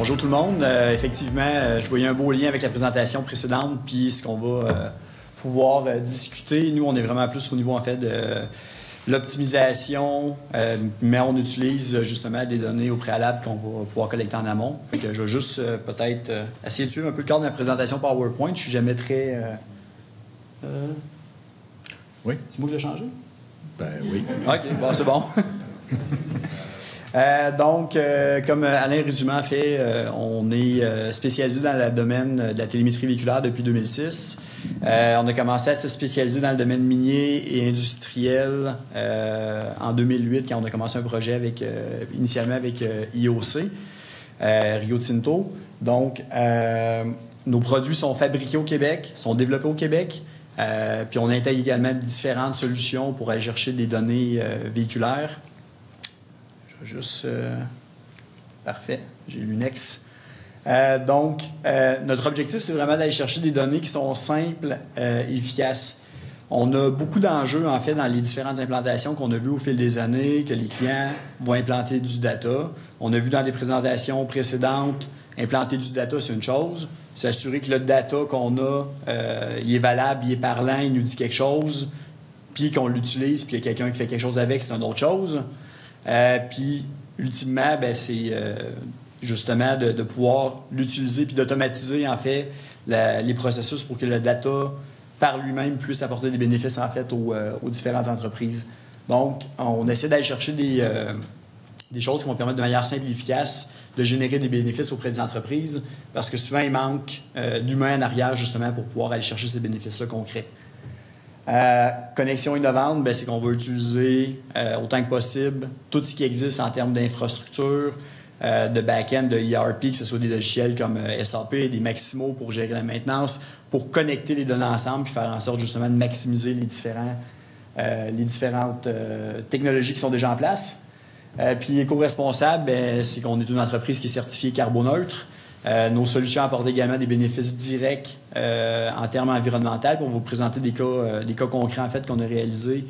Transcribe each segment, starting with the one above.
Bonjour tout le monde. Effectivement, je voyais un beau lien avec la présentation précédente, puis ce qu'on va pouvoir discuter. Nous, on est vraiment plus au niveau en fait de l'optimisation, mais on utilise justement des données au préalable qu'on va pouvoir collecter en amont. Fait que je vais juste peut-être essayer de suivre un peu le cadre de la présentation PowerPoint. Je suis jamais très... Oui. C'est moi qui l'ai changé? Ben oui. OK, bon, c'est bon. Donc, comme Alain Résumé a fait, on est spécialisé dans le domaine de la télémétrie véhiculaire depuis 2006. On a commencé à se spécialiser dans le domaine minier et industriel en 2008, quand on a commencé un projet initialement avec IOC, Rio Tinto. Donc, nos produits sont fabriqués au Québec, sont développés au Québec. Puis on intègre également différentes solutions pour aller chercher des données véhiculaires. Je vais juste... Parfait, j'ai l'UNEX. Donc, notre objectif, c'est vraiment d'aller chercher des données qui sont simples et efficaces. On a beaucoup d'enjeux, en fait, dans les différentes implantations qu'on a vues au fil des années, que les clients vont implanter du data. On a vu dans des présentations précédentes, implanter du data, c'est une chose. S'assurer que le data qu'on a, il est valable, il est parlant, il nous dit quelque chose, puis qu'on l'utilise, puis il y a quelqu'un qui fait quelque chose avec, c'est une autre chose. Puis, ultimement, c'est justement de pouvoir l'utiliser puis d'automatiser, en fait, les processus pour que le data, par lui-même, puisse apporter des bénéfices, en fait, aux différentes entreprises. Donc, on essaie d'aller chercher des choses qui vont permettre de manière simple et efficace de générer des bénéfices auprès des entreprises, parce que souvent, il manque d'humains en arrière, justement, pour pouvoir aller chercher ces bénéfices-là concrets. Connexion innovante, c'est qu'on va utiliser autant que possible tout ce qui existe en termes d'infrastructure, de back-end, de ERP, que ce soit des logiciels comme SAP, des Maximo pour gérer la maintenance, pour connecter les données ensemble et faire en sorte justement de maximiser les différentes technologies qui sont déjà en place. Puis éco-responsable, c'est qu'on est une entreprise qui est certifiée carboneutre. Nos solutions apportent également des bénéfices directs en termes environnementaux. On va vous présenter des cas concrets en fait, qu'on a réalisés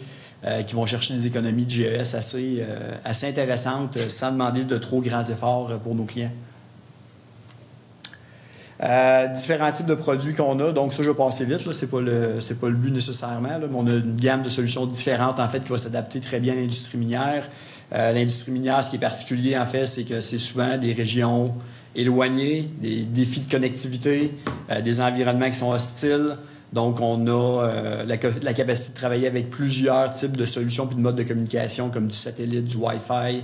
qui vont chercher des économies de GES assez intéressantes sans demander de trop grands efforts pour nos clients. Différents types de produits qu'on a. Donc ça, je vais passer vite. Ce n'est pas le but nécessairement. Là, mais on a une gamme de solutions différentes en fait, qui va s'adapter très bien à l'industrie minière. L'industrie minière, ce qui est particulier en fait, c'est que c'est souvent des régions éloignées, des défis de connectivité, des environnements qui sont hostiles. Donc, on a la capacité de travailler avec plusieurs types de solutions puis de modes de communication, comme du satellite, du Wi-Fi,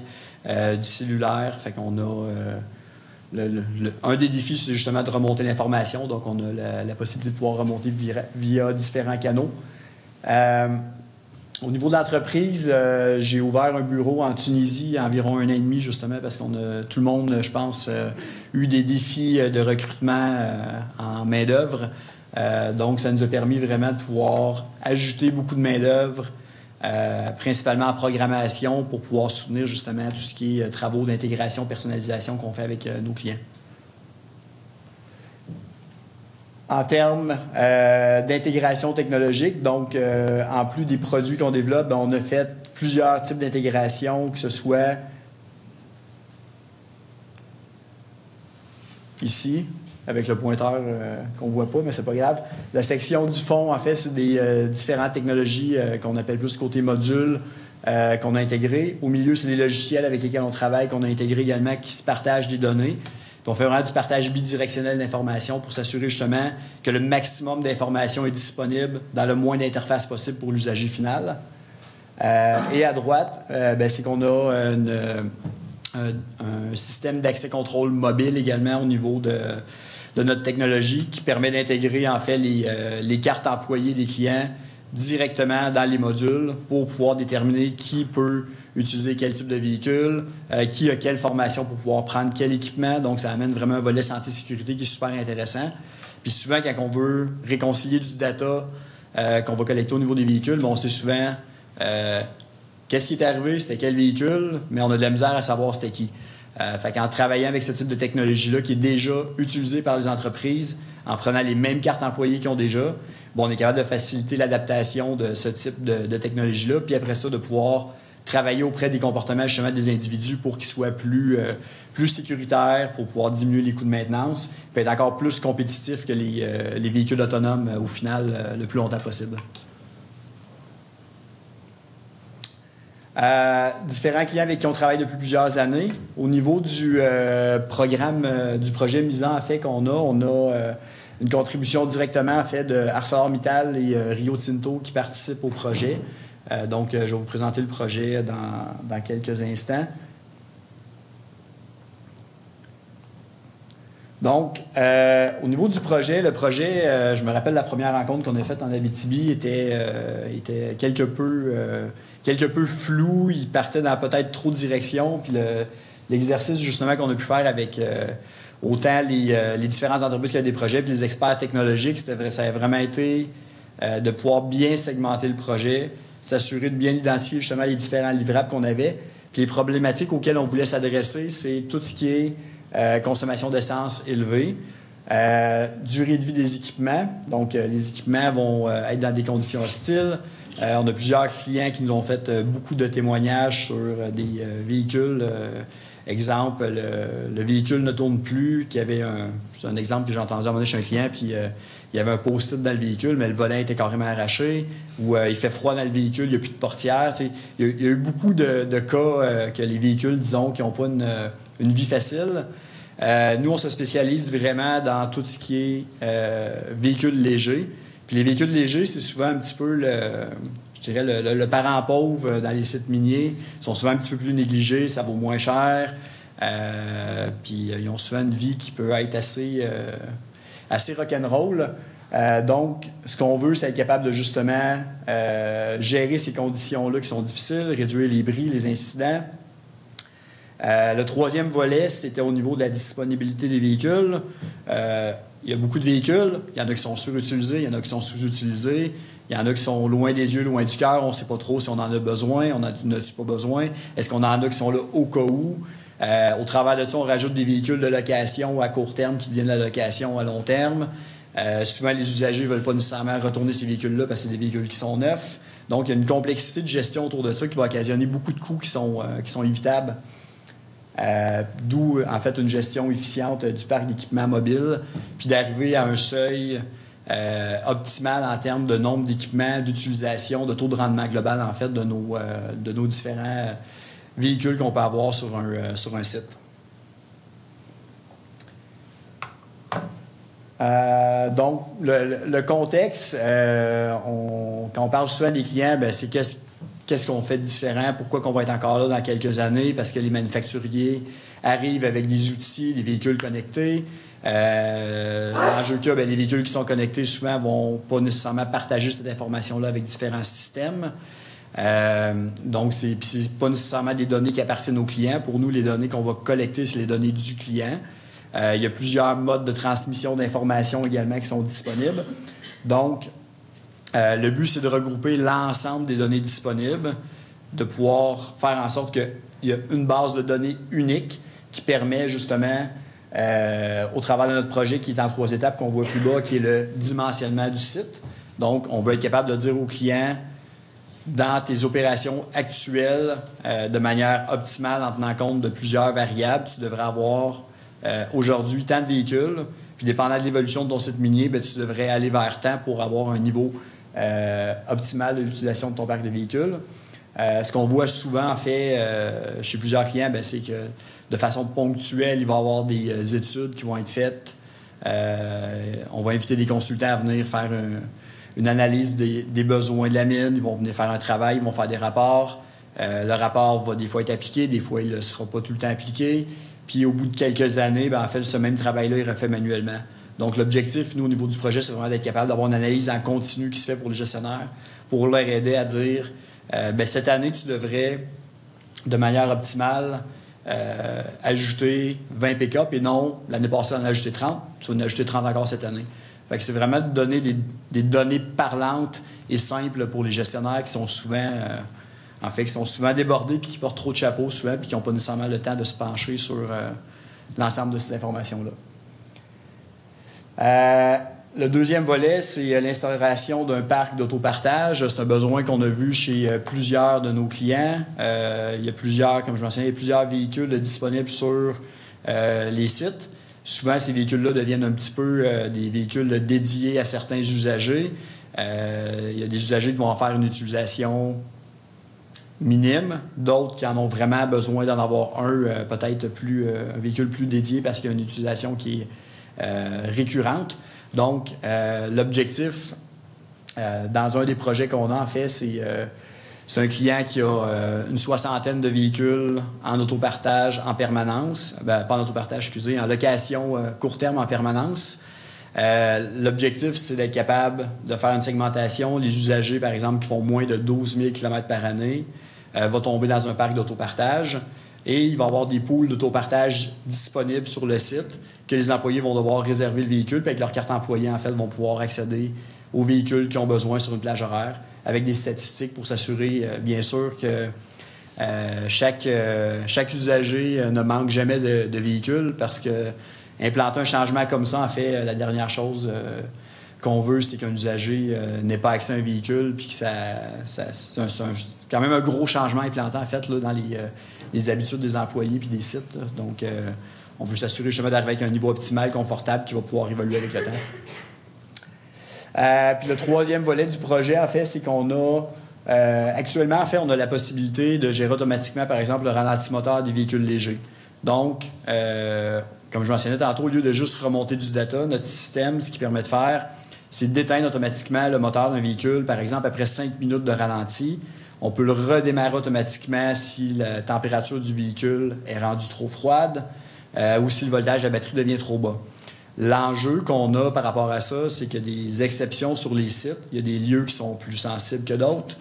du cellulaire. Fait qu'on a... un des défis, c'est justement de remonter l'information. Donc, on a la possibilité de pouvoir remonter via différents canaux. Au niveau de l'entreprise, j'ai ouvert un bureau en Tunisie il y a environ 1 an et demi, justement, parce qu'on a, tout le monde, je pense, eu des défis de recrutement en main-d'œuvre. Donc, ça nous a permis vraiment de pouvoir ajouter beaucoup de main-d'œuvre, principalement en programmation, pour pouvoir soutenir justement tout ce qui est travaux d'intégration, personnalisation qu'on fait avec nos clients. En termes d'intégration technologique, donc en plus des produits qu'on développe, on a fait plusieurs types d'intégration, que ce soit ici, avec le pointeur qu'on ne voit pas, mais c'est pas grave. La section du fond, en fait, c'est des différentes technologies qu'on appelle plus côté module qu'on a intégrées. Au milieu, c'est des logiciels avec lesquels on travaille, qu'on a intégrés également, qui se partagent des données. Puis on fait vraiment du partage bidirectionnel d'informations pour s'assurer justement que le maximum d'informations est disponible dans le moins d'interfaces possible pour l'usager final. Et à droite, c'est qu'on a un système d'accès contrôle mobile également au niveau de notre technologie qui permet d'intégrer en fait les cartes employées des clients directement dans les modules pour pouvoir déterminer qui peut utiliser quel type de véhicule, qui a quelle formation pour pouvoir prendre quel équipement. Donc, ça amène vraiment un volet santé-sécurité qui est super intéressant. Puis souvent, quand on veut réconcilier du data qu'on va collecter au niveau des véhicules, on sait souvent qu'est-ce qui est arrivé, c'était quel véhicule, mais on a de la misère à savoir c'était qui. Fait qu'en travaillant avec ce type de technologie-là qui est déjà utilisée par les entreprises, en prenant les mêmes cartes employées qu'ils ont déjà, on est capable de faciliter l'adaptation de ce type de technologie-là, puis après ça, de pouvoir travailler auprès des comportements justement des individus pour qu'ils soient plus sécuritaires, pour pouvoir diminuer les coûts de maintenance, puis être encore plus compétitifs que les véhicules autonomes au final le plus longtemps possible. Différents clients avec qui on travaille depuis plusieurs années. Au niveau du programme, du projet Misan, en fait, qu'on a, on a une contribution directement en fait, de ArcelorMittal et Rio Tinto qui participent au projet. Donc, je vais vous présenter le projet dans quelques instants. Donc, au niveau du projet, le projet, je me rappelle la première rencontre qu'on a faite en Abitibi était quelque peu flou. Il partait dans peut-être trop de directions. Puis l'exercice justement qu'on a pu faire avec autant les différentes entreprises qui avaient des projets puis les experts technologiques, ça a vraiment été de pouvoir bien segmenter le projet, s'assurer de bien identifier justement les différents livrables qu'on avait. Puis les problématiques auxquelles on voulait s'adresser, c'est tout ce qui est consommation d'essence élevée, durée de vie des équipements. Donc, les équipements vont être dans des conditions hostiles. On a plusieurs clients qui nous ont fait beaucoup de témoignages sur des véhicules. Exemple, le véhicule ne tourne plus. C'est un exemple que j'ai entendu à un moment donné chez un client, puis il y avait un post-it dans le véhicule, mais le volant était carrément arraché, ou il fait froid dans le véhicule, il n'y a plus de portière. Il y a eu beaucoup de cas que les véhicules, disons, qui n'ont pas une vie facile. Nous, on se spécialise vraiment dans tout ce qui est véhicules légers. Puis les véhicules légers, c'est souvent un petit peu le parent pauvre dans les sites miniers. Ils sont souvent un petit peu plus négligés, ça vaut moins cher. Puis ils ont souvent une vie qui peut être assez rock'n'roll. Donc, ce qu'on veut, c'est être capable de justement gérer ces conditions-là qui sont difficiles, réduire les bris, les incidents. Le troisième volet, c'était au niveau de la disponibilité des véhicules. Il y a beaucoup de véhicules. Il y en a qui sont surutilisés, il y en a qui sont sous-utilisés. Il y en a qui sont loin des yeux, loin du cœur. On ne sait pas trop si on en a besoin, on n'en a-tu pas besoin. Est-ce qu'on en a qui sont là au cas où? Au travers de ça, on rajoute des véhicules de location à court terme qui deviennent la location à long terme. Souvent, les usagers ne veulent pas nécessairement retourner ces véhicules-là parce que c'est des véhicules qui sont neufs. Donc, il y a une complexité de gestion autour de ça qui va occasionner beaucoup de coûts qui sont évitables. D'où, en fait, une gestion efficiente du parc d'équipements mobiles, puis d'arriver à un seuil optimal en termes de nombre d'équipements, d'utilisation, de taux de rendement global, en fait, de nos différents véhicules qu'on peut avoir sur un site. Donc, le contexte, quand on parle souvent des clients, c'est qu'est-ce qu'on fait de différent, pourquoi qu'on va être encore là dans quelques années, parce que les manufacturiers arrivent avec des outils, des véhicules connectés. L'enjeu qu'il y a, les véhicules qui sont connectés souvent ne vont pas nécessairement partager cette information-là avec différents systèmes. Donc, c'est pas nécessairement des données qui appartiennent aux clients. Pour nous, les données qu'on va collecter, c'est les données du client. Il y a plusieurs modes de transmission d'informations également qui sont disponibles. Donc, le but, c'est de regrouper l'ensemble des données disponibles, de pouvoir faire en sorte qu'il y a une base de données unique qui permet justement, au travers de notre projet qui est en 3 étapes qu'on voit plus bas, qui est le dimensionnement du site. Donc, on veut être capable de dire aux clients, dans tes opérations actuelles, de manière optimale, en tenant compte de plusieurs variables, tu devrais avoir aujourd'hui tant de véhicules, puis dépendant de l'évolution de ton site minier, tu devrais aller vers tant pour avoir un niveau optimal de l'utilisation de ton parc de véhicules. Ce qu'on voit souvent, en fait, chez plusieurs clients, c'est que de façon ponctuelle, il va y avoir des études qui vont être faites. On va inviter des consultants à venir faire une analyse des besoins de la mine. Ils vont venir faire un travail, ils vont faire des rapports. Le rapport va des fois être appliqué, des fois il ne sera pas tout le temps appliqué. Puis au bout de quelques années, en fait, ce même travail-là est refait manuellement. Donc l'objectif, nous, au niveau du projet, c'est vraiment d'être capable d'avoir une analyse en continu qui se fait pour les gestionnaires, pour leur aider à dire cette année, tu devrais, de manière optimale, ajouter 20 pick-up et non, l'année passée, on en a ajouté 30. Tu vas en ajouter 30 encore cette année. Fait que c'est vraiment de donner des données parlantes et simples pour les gestionnaires qui sont souvent, qui sont souvent débordés puis qui portent trop de chapeaux souvent puis qui n'ont pas nécessairement le temps de se pencher sur l'ensemble de ces informations-là. Le deuxième volet, c'est l'instauration d'un parc d'autopartage. C'est un besoin qu'on a vu chez plusieurs de nos clients. Il y a plusieurs, comme je mentionnais, il y a plusieurs véhicules disponibles sur les sites. Souvent, ces véhicules-là deviennent un petit peu des véhicules dédiés à certains usagers. Il y a des usagers qui vont en faire une utilisation minime, d'autres qui en ont vraiment besoin d'en avoir un, peut-être un véhicule plus dédié parce qu'il y a une utilisation qui est récurrente. Donc, l'objectif dans un des projets qu'on a, en fait, c'est un client qui a une soixantaine de véhicules en autopartage en permanence. Pas en autopartage, excusez, en location court terme en permanence. L'objectif, c'est d'être capable de faire une segmentation. Les usagers, par exemple, qui font moins de 12 000 km par année, vont tomber dans un parc d'autopartage. Et il va y avoir des pools d'autopartage disponibles sur le site que les employés vont devoir réserver le véhicule. Puis avec leur carte employée, en fait, vont pouvoir accéder aux véhicules qui ont besoin sur une plage horaire avec des statistiques pour s'assurer, bien sûr, que chaque usager ne manque jamais de véhicule parce que implanter un changement comme ça, en fait, la dernière chose qu'on veut, c'est qu'un usager n'ait pas accès à un véhicule puis que c'est quand même un gros changement implanté, en fait, là, dans les habitudes des employés puis des sites. Là. Donc, on veut s'assurer justement d'arriver avec un niveau optimal, confortable, qui va pouvoir évoluer avec le temps. Puis le troisième volet du projet, en fait, c'est qu'on a actuellement, en fait, on a la possibilité de gérer automatiquement, par exemple, le ralenti moteur des véhicules légers. Donc, comme je mentionnais tantôt, au lieu de juste remonter du data, notre système, ce qu'il permet de faire, c'est d'éteindre automatiquement le moteur d'un véhicule, par exemple, après 5 minutes de ralenti. On peut le redémarrer automatiquement si la température du véhicule est rendue trop froide ou si le voltage de la batterie devient trop bas. L'enjeu qu'on a par rapport à ça, c'est qu'il y a des exceptions sur les sites. Il y a des lieux qui sont plus sensibles que d'autres.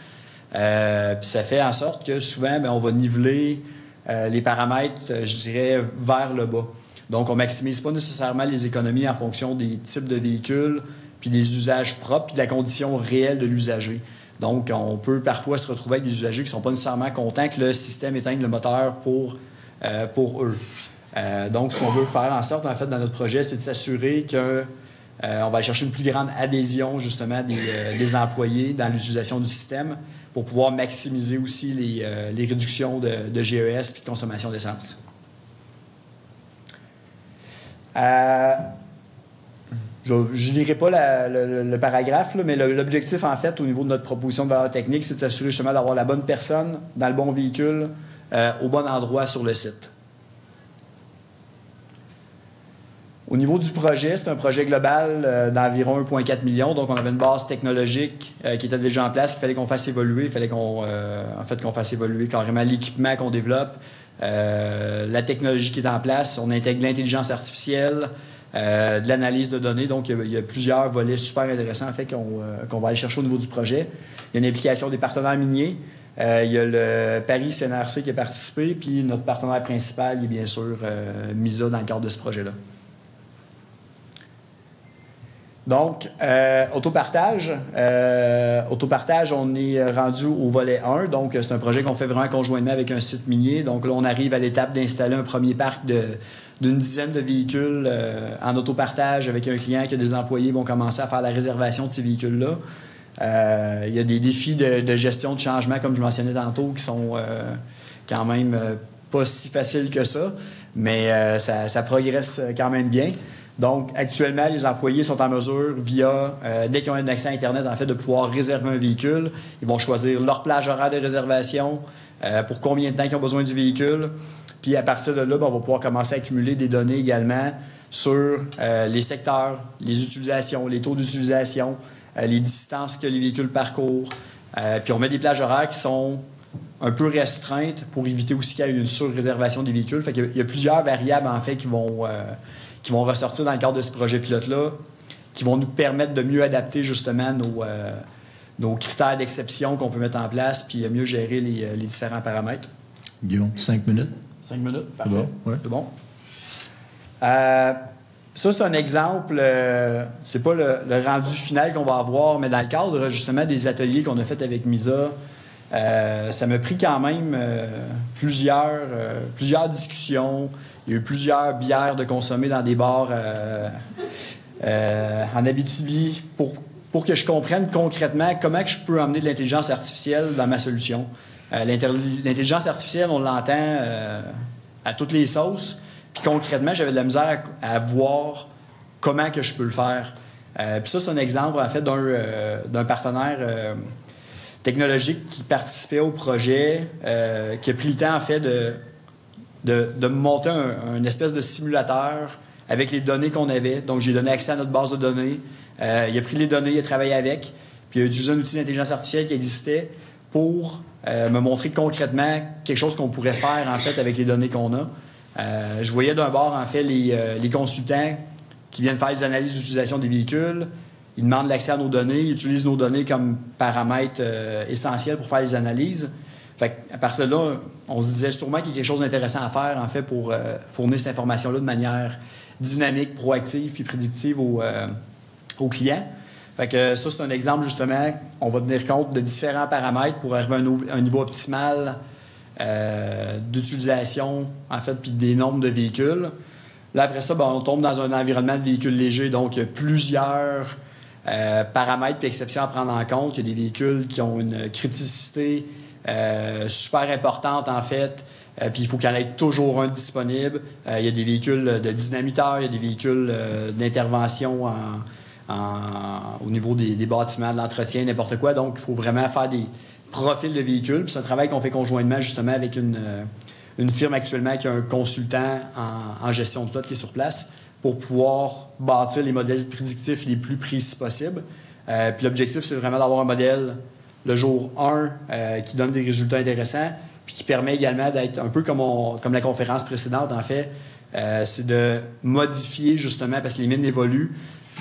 Puis ça fait en sorte que souvent, on va niveler les paramètres, je dirais, vers le bas. Donc, on ne maximise pas nécessairement les économies en fonction des types de véhicules, puis des usages propres, puis de la condition réelle de l'usager. Donc, on peut parfois se retrouver avec des usagers qui ne sont pas nécessairement contents que le système éteigne le moteur pour eux. Donc, ce qu'on veut faire en sorte, en fait, dans notre projet, c'est de s'assurer qu'on va aller chercher une plus grande adhésion, justement, des employés dans l'utilisation du système pour pouvoir maximiser aussi les réductions de GES et de consommation d'essence. Je ne lirai pas le paragraphe, là, mais l'objectif, en fait, au niveau de notre proposition de valeur technique, c'est de s'assurer justement d'avoir la bonne personne dans le bon véhicule au bon endroit sur le site. Au niveau du projet, c'est un projet global d'environ 1,4 million. Donc, on avait une base technologique qui était déjà en place, qu'il fallait qu'on fasse évoluer. Il fallait qu'on fasse évoluer carrément l'équipement qu'on développe, la technologie qui est en place. On intègre l'intelligence artificielle, de l'analyse de données. Donc, il y a plusieurs volets super intéressants en fait, qu'on va aller chercher au niveau du projet. Il y a une implication des partenaires miniers. Il y a le Paris CNRC qui a participé, puis notre partenaire principal est bien sûr MISA dans le cadre de ce projet-là. Donc, autopartage, on est rendu au volet 1. Donc, c'est un projet qu'on fait vraiment conjointement avec un site minier. Donc là, on arrive à l'étape d'installer un premier parc d'une dizaine de véhicules en autopartage avec un client qui a des employés qui vont commencer à faire la réservation de ces véhicules-là. Il y a des défis de gestion de changement, comme je mentionnais tantôt, qui sont quand même pas si faciles que ça, mais ça progresse quand même bien. Donc, actuellement, les employés sont en mesure, dès qu'ils ont un accès à Internet, en fait, de pouvoir réserver un véhicule. Ils vont choisir leur plage horaire de réservation, pour combien de temps ils ont besoin du véhicule. Puis, à partir de là, on va pouvoir commencer à accumuler des données également sur les secteurs, les utilisations, les taux d'utilisation, les distances que les véhicules parcourent. Puis, on met des plages horaires qui sont un peu restreintes pour éviter aussi qu'il y ait une sur-réservation des véhicules. Fait qu'il y a plusieurs variables, en fait, qui vont ressortir dans le cadre de ce projet pilote-là, qui vont nous permettre de mieux adapter justement nos critères d'exception qu'on peut mettre en place, puis mieux gérer les différents paramètres. Guillaume, 5 minutes. 5 minutes, parfait. C'est bon, ouais. C'est bon. Ça, c'est un exemple, c'est pas le rendu final qu'on va avoir, mais dans le cadre justement des ateliers qu'on a fait avec MISA, ça m'a pris quand même plusieurs discussions. Il y a eu plusieurs bières de consommer dans des bars en Abitibi pour que je comprenne concrètement comment que je peux emmener de l'intelligence artificielle dans ma solution. L'intelligence artificielle, on l'entend à toutes les sauces. Puis concrètement, j'avais de la misère à voir comment que je peux le faire. Puis ça, c'est un exemple, en fait, d'un partenaire technologique qui participait au projet, qui a pris le temps, en fait, de me monter une espèce de simulateur avec les données qu'on avait. Donc, j'ai donné accès à notre base de données. Il a pris les données, il a travaillé avec, puis il a utilisé un outil d'intelligence artificielle qui existait pour me montrer concrètement quelque chose qu'on pourrait faire, en fait, avec les données qu'on a. Je voyais d'un bord, en fait, les consultants qui viennent faire les analyses d'utilisation des véhicules. Ils demandent l'accès à nos données, ils utilisent nos données comme paramètres essentiels pour faire les analyses. Fait à partir de là, on se disait sûrement qu'il y a quelque chose d'intéressant à faire, en fait, pour fournir cette information-là de manière dynamique, proactive puis prédictive aux clients. Fait que ça, c'est un exemple, justement. On va tenir compte de différents paramètres pour arriver à un niveau optimal d'utilisation, en fait, puis des nombres de véhicules. Là, après ça, on tombe dans un environnement de véhicules légers, donc il y a plusieurs paramètres et exceptions à prendre en compte. Il y a des véhicules qui ont une criticité super importante, en fait, puis il faut qu'il y en ait toujours un disponible. Il y a des véhicules de dynamiteurs, il y a des véhicules d'intervention au niveau des bâtiments, de l'entretien, n'importe quoi. Donc, il faut vraiment faire des profils de véhicules. Puis c'est un travail qu'on fait conjointement, justement, avec une firme actuellement qui a un consultant en gestion de flotte qui est sur place pour pouvoir bâtir les modèles prédictifs les plus précis possibles. Puis l'objectif, c'est vraiment d'avoir un modèle le jour 1 qui donne des résultats intéressants puis qui permet également d'être un peu comme la conférence précédente, en fait. C'est de modifier, justement, parce que les mines évoluent,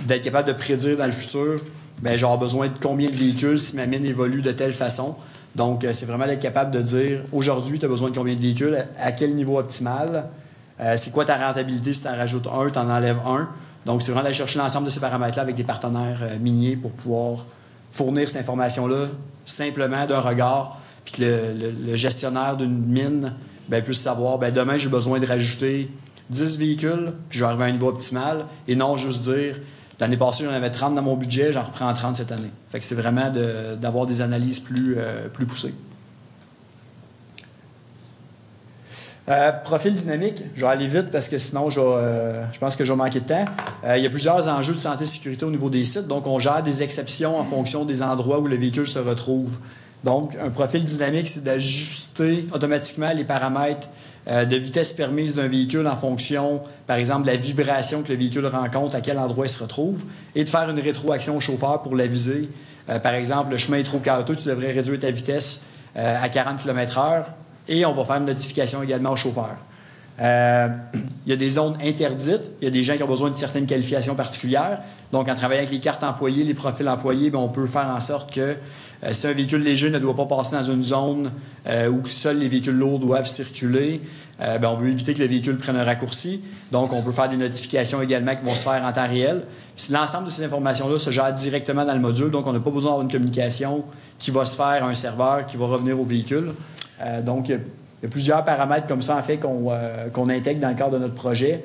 d'être capable de prédire dans le futur, bien, j'aurai besoin de combien de véhicules si ma mine évolue de telle façon. Donc, c'est vraiment d'être capable de dire, aujourd'hui, tu as besoin de combien de véhicules, à quel niveau optimal, c'est quoi ta rentabilité si tu en rajoutes un, tu en enlèves un. Donc, c'est vraiment d'aller chercher l'ensemble de ces paramètres-là avec des partenaires miniers pour pouvoir fournir cette information-là simplement d'un regard, puis que le gestionnaire d'une mine puisse savoir, demain, j'ai besoin de rajouter 10 véhicules, puis je vais arriver à un niveau optimal, et non juste dire, l'année passée, j'en avais 30 dans mon budget, j'en reprends 30 cette année. Fait que c'est vraiment d'avoir des analyses plus poussées. Profil dynamique, je vais aller vite parce que sinon, je pense que je vais manquer de temps. Il y a plusieurs enjeux de santé et sécurité au niveau des sites. Donc, on gère des exceptions en fonction des endroits où le véhicule se retrouve. Donc, un profil dynamique, c'est d'ajuster automatiquement les paramètres de vitesse permise d'un véhicule en fonction, par exemple, de la vibration que le véhicule rencontre, à quel endroit il se retrouve, et de faire une rétroaction au chauffeur pour l'aviser. Par exemple, le chemin est trop chaotique, tu devrais réduire ta vitesse à 40 km/h, et on va faire une notification également au chauffeur. Il y a des zones interdites, il y a des gens qui ont besoin de certaines qualifications particulières. Donc, en travaillant avec les cartes employées, les profils employés, on peut faire en sorte que si un véhicule léger ne doit pas passer dans une zone où seuls les véhicules lourds doivent circuler, on veut éviter que le véhicule prenne un raccourci. Donc, on peut faire des notifications également qui vont se faire en temps réel. Puis l'ensemble de ces informations-là se gère directement dans le module. Donc, on n'a pas besoin d'avoir une communication qui va se faire à un serveur qui va revenir au véhicule. Donc, il y a plusieurs paramètres comme ça, en fait, qu'on intègre dans le cadre de notre projet.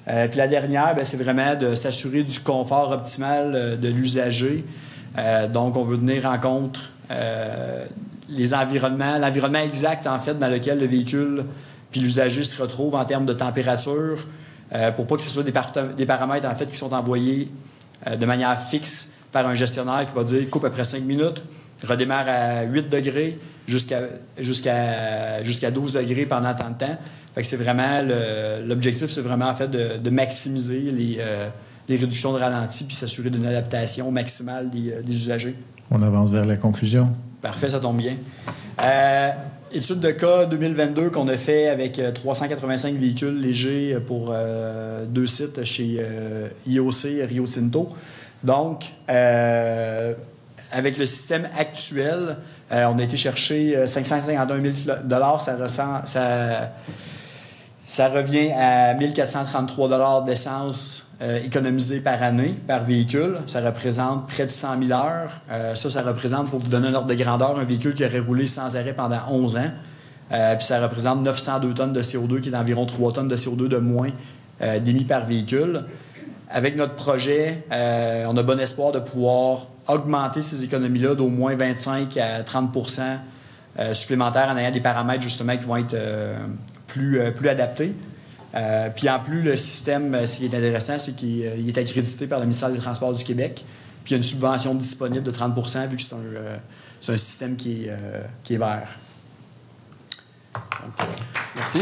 Puis la dernière, c'est vraiment de s'assurer du confort optimal de l'usager. Donc, on veut tenir en compte l'environnement exact, en fait, dans lequel le véhicule puis l'usager se retrouve en termes de température, pour pas que ce soit des paramètres, en fait, qui sont envoyés de manière fixe par un gestionnaire qui va dire « coupe après 5 minutes », redémarre à 8 degrés jusqu'à 12 degrés pendant tant de temps. Fait que c'est vraiment l'objectif, c'est vraiment en fait de maximiser les réductions de ralenti puis s'assurer d'une adaptation maximale des usagers. On avance vers la conclusion. Parfait, ça tombe bien. Étude de cas 2022 qu'on a fait avec 385 véhicules légers pour 2 sites chez IOC et Rio Tinto. Donc, avec le système actuel, on a été chercher 551 000 $. Ça revient à 1 433 $ d'essence économisée par année, par véhicule. Ça représente près de 100 000 heures. Ça représente, pour vous donner un ordre de grandeur, un véhicule qui aurait roulé sans arrêt pendant 11 ans. Puis ça représente 902 tonnes de CO2, qui est d'environ 3 tonnes de CO2 de moins d'émis par véhicule. avec notre projet, on a bon espoir de pouvoir augmenter ces économies-là d'au moins 25 à 30 supplémentaires en ayant des paramètres justement qui vont être plus adaptés. Puis en plus, le système, ce qui est intéressant, c'est qu'il est accrédité par le ministère des Transports du Québec. Puis il y a une subvention disponible de 30 vu que c'est un système qui est vert. Donc, merci.